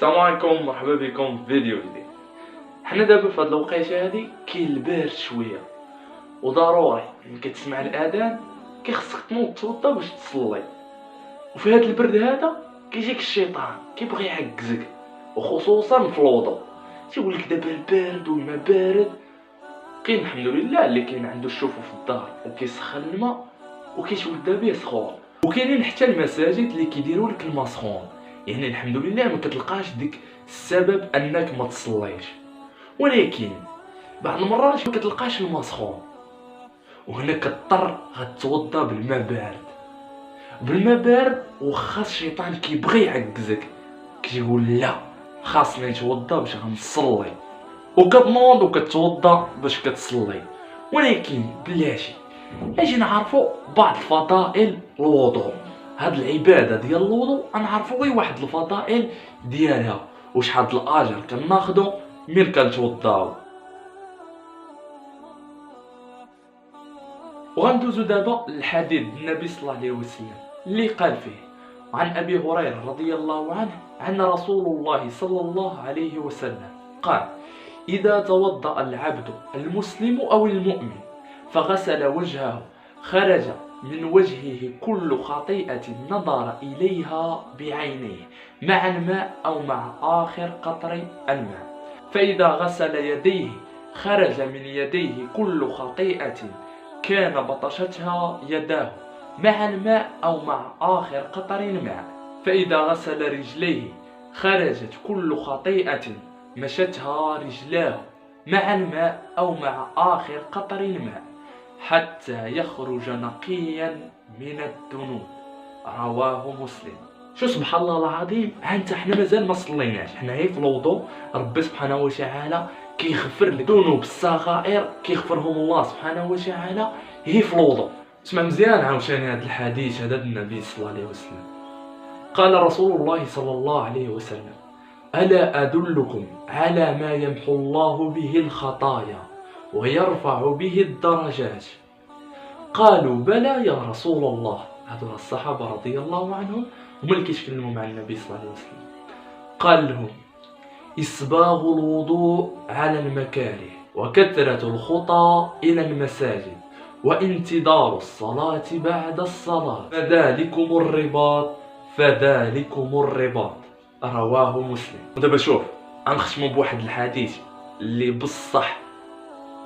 السلام عليكم، مرحبا بكم في فيديو جديد. حنا دابا في هاد الوقيته هادي كاين البارد شويه وضروري ملي كتسمع الاذان كيخصك تنوض توضا باش تصلي. وفي هاد البرد هذا كيجيك الشيطان كيبغي يعكزك، وخصوصا في الوضوء تيقول لك دابا البارد والماء بارد. كاين الحمد لله اللي كاين عنده الشوفه في الدار وكيسخن الماء وكيتولد به سخون، وكاينين حتى المساجد اللي كيديروا لك الماء سخون، يعني الحمد لله ما كتلقاش ديك السبب انك ما تصليش. ولكن بعض المرات ما كتلقاش الماء سخون، وهنا كضطر غتوضا بالماء بارد. وخا الشيطان كيبغي يعكزك كيقول لا خاصني نتوضا باش غنصلي، وكتنوض وكتوضا باش كتصلي. ولكن بلاتي اجي نعرفوا بعض الفضائل الوضوء. هاد العباده ديال الوضوء نعرفوا غير واحد الفضائل ديالها، وشحال الاجر كناخذوا ملي كنتوضاو. وغندوزو دابا للحديث النبي صلى الله عليه وسلم اللي قال فيه عن ابي هريره رضي الله عنه عن رسول الله صلى الله عليه وسلم قال: اذا توضا العبد المسلم او المؤمن فغسل وجهه خرج من وجهه كل خطيئة نظر إليها بعينيه مع الماء أو مع آخر قطر الماء. فإذا غسل يديه خرج من يديه كل خطيئة كان بطشتها يداه مع الماء أو مع آخر قطر الماء. فإذا غسل رجليه خرجت كل خطيئة مشتها رجلاه مع الماء أو مع آخر قطر الماء حتى يخرج نقيا من الذنوب. رواه مسلم. شو سبحان الله العظيم، انت حنا مازال ما صليناش، حنا هي في الوضوء ربي سبحانه وتعالى كيغفر لك ذنوب الصغائر كيغفرهم الله سبحانه وتعالى هي في الوضوء. اسمع مزيان عاوتاني هذا الحديث هذا النبي صلى الله عليه وسلم. قال رسول الله صلى الله عليه وسلم: ألا أدلكم على ما يمحو الله به الخطايا ويرفع به الدرجات؟ قالوا بلى يا رسول الله. هذول الصحابة رضي الله عنهم هما اللي كيتكلموا مع النبي صلى الله عليه وسلم. قال لهم: إسباغ الوضوء على المكاره وكثرة الخطى إلى المساجد وانتظار الصلاة بعد الصلاة فذلكم الرباط. رواه مسلم. ودابا شوف غنختموا بواحد الحديث اللي بصح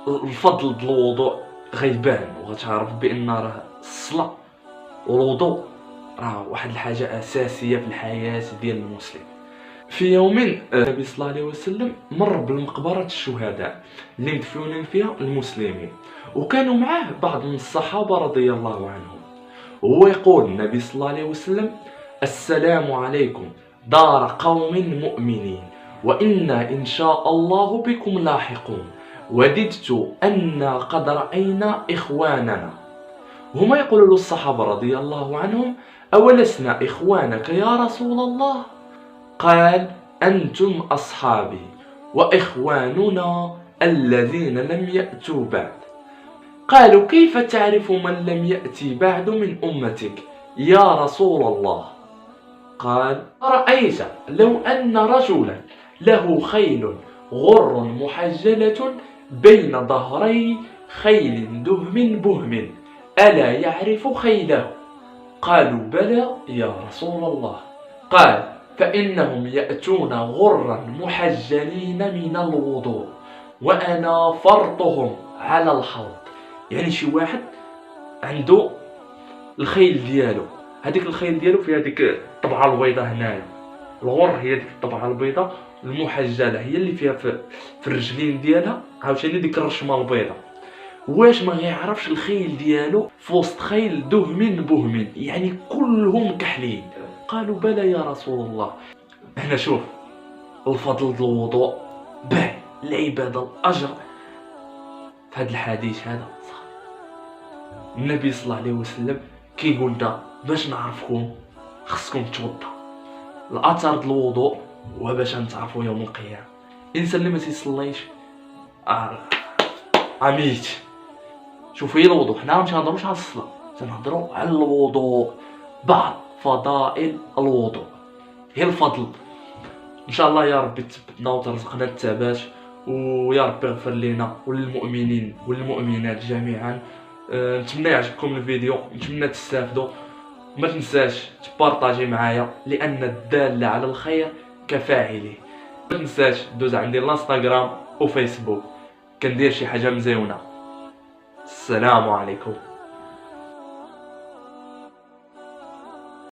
الفضل ديال الوضوء غيبان، وغتعرف بان راه الصلاه والوضوء راه واحد الحاجه اساسيه في الحياه ديال المسلم. في يوم النبي صلى الله عليه وسلم مر بالمقبره الشهداء اللي مدفونين فيها المسلمين، وكانوا معاه بعض من الصحابه رضي الله عنهم. وهو يقول النبي صلى الله عليه وسلم: السلام عليكم دار قوم مؤمنين وإنا إن شاء الله بكم لاحقون وددت أن قد رأينا إخواننا. هما يقولوا للصحابة رضي الله عنهم: أولسنا إخوانك يا رسول الله؟ قال: أنتم أصحابي وإخواننا الذين لم يأتوا بعد. قالوا: كيف تعرف من لم يأتي بعد من أمتك يا رسول الله؟ قال: أرأيت لو أن رجلا له خيل غر محجلة بين ظهري خيل دهم بهم ألا يعرف خيله؟ قالوا: بلى يا رسول الله. قال: فإنهم يأتون غرا محجلين من الوضوء وأنا فرطهم على الحوض. يعني شي واحد عنده الخيل ديالو، هذيك الخيل ديالو فيها هذيك الطبعه البيضاء هنايا، الغر هي ديك الطبعه البيضاء، المحجله هي اللي فيها في الرجلين ديالها عاوتاني ديك الرشمه البيضاء. واش ما غيعرفش الخيل ديالو في وسط خيل دهم بهم، يعني كلهم كحلين؟ قالوا: بلى يا رسول الله. هنا شوف الفضل ديال الوضوء باين، العباده الاجر في هذا الحديث هذا. النبي صلى الله عليه وسلم كيقول لنا باش نعرفكم خصكم توضا. الاثر ديال الوضوء وباش نتعرفوا يوم القيامه. الانسان اللي ما تيصليش عميت. شوف هي الوضوء، حنا ما تنهضروش على الصلاه، تنهضروا على الوضوء. بعض فضائل الوضوء هي الفضل ان شاء الله يا ربي تثبتنا وترزقنا الثبات، ويا ربي اغفر لنا وللمؤمنين والمؤمنات جميعا. نتمنى يعجبكم الفيديو، نتمنى تستافدوا. ما تنساش تبارطاجي معايا لان الدال على الخير كفاعله. ما تنساش دوز عندي الانستغرام وفيسبوك، كندير شي حاجه مزيونه. السلام عليكم.